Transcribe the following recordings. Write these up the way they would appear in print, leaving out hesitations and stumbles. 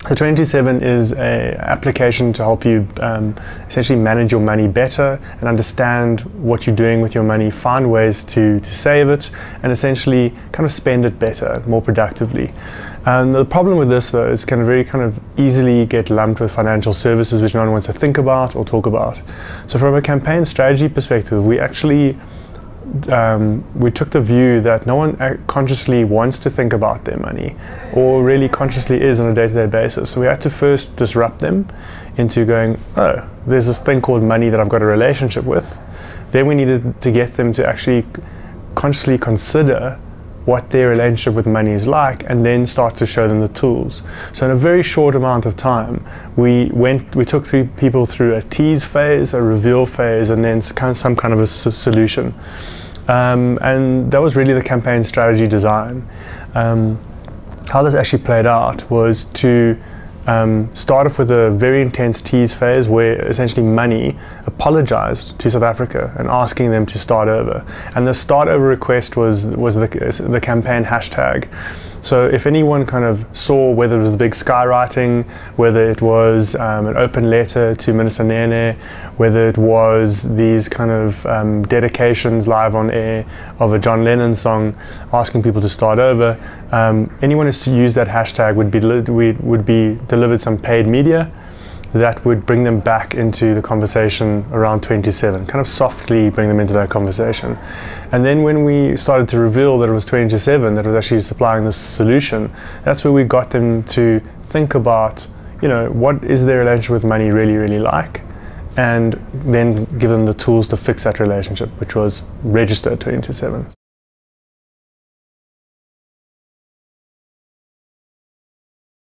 The 22/7 is an application to help you essentially manage your money better and understand what you're doing with your money, find ways to save it, and essentially kind of spend it better, more productively. The problem with this, though, is it can very kind of easily get lumped with financial services, which no one wants to think about or talk about. So from a campaign strategy perspective, we actually we took the view that no one consciously wants to think about their money or really consciously is on a day-to-day basis. So we had to first disrupt them into going, oh, there's this thing called money that I've got a relationship with. Then we needed to get them to actually consciously consider what their relationship with money is like, and then start to show them the tools. So in a very short amount of time, we took people through a tease phase, a reveal phase, and then some kind of a solution. And that was really the campaign strategy design. How this actually played out was to start off with a very intense tease phase where essentially Money apologized to South Africa and asking them to start over. And the start over request was the campaign hashtag. So if anyone kind of saw whether it was the big skywriting, whether it was an open letter to Minister Nene, whether it was these kind of dedications live on air of a John Lennon song asking people to start over, anyone who used that hashtag would be delivered some paid media that would bring them back into the conversation around 27, kind of softly bring them into that conversation. And then when we started to reveal that it was 27 that was actually supplying this solution, that's where we got them to think about, you know, what is their relationship with money really, really like, and then give them the tools to fix that relationship, which was register 27.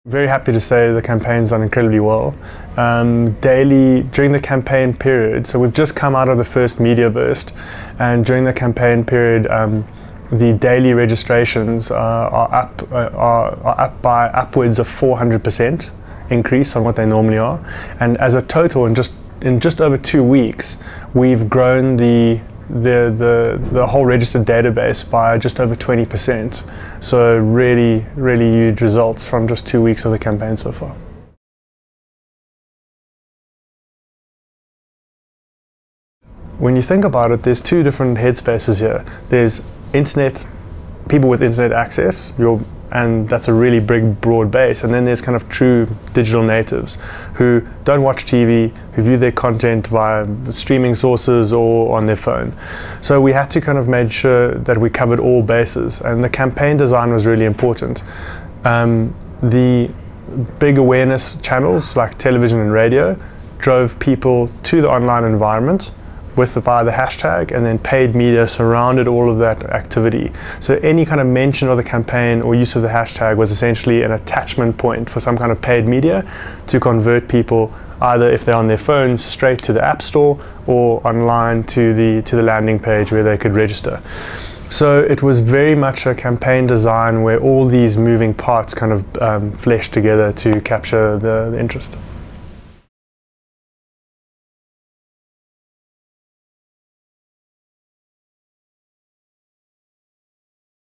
Very happy to say the campaign's done incredibly well. Daily, during the campaign period, so we've just come out of the first media burst, and during the campaign period, the daily registrations are up by upwards of 400% increase on what they normally are. And as a total, in just over 2 weeks, we've grown the whole registered database by just over 20%. So really, really huge results from just 2 weeks of the campaign so far. When you think about it, there's two different headspaces here. There's internet, people with internet access, and that's a really big, broad base. And then there's kind of true digital natives who don't watch TV, who view their content via streaming sources or on their phone. So we had to kind of make sure that we covered all bases, and the campaign design was really important. The big awareness channels like television and radio drove people to the online environment via the hashtag, and then paid media surrounded all of that activity. So any kind of mention of the campaign or use of the hashtag was essentially an attachment point for some kind of paid media to convert people, either if they're on their phones straight to the App Store, or online to the landing page where they could register. So it was very much a campaign design where all these moving parts kind of fleshed together to capture the interest.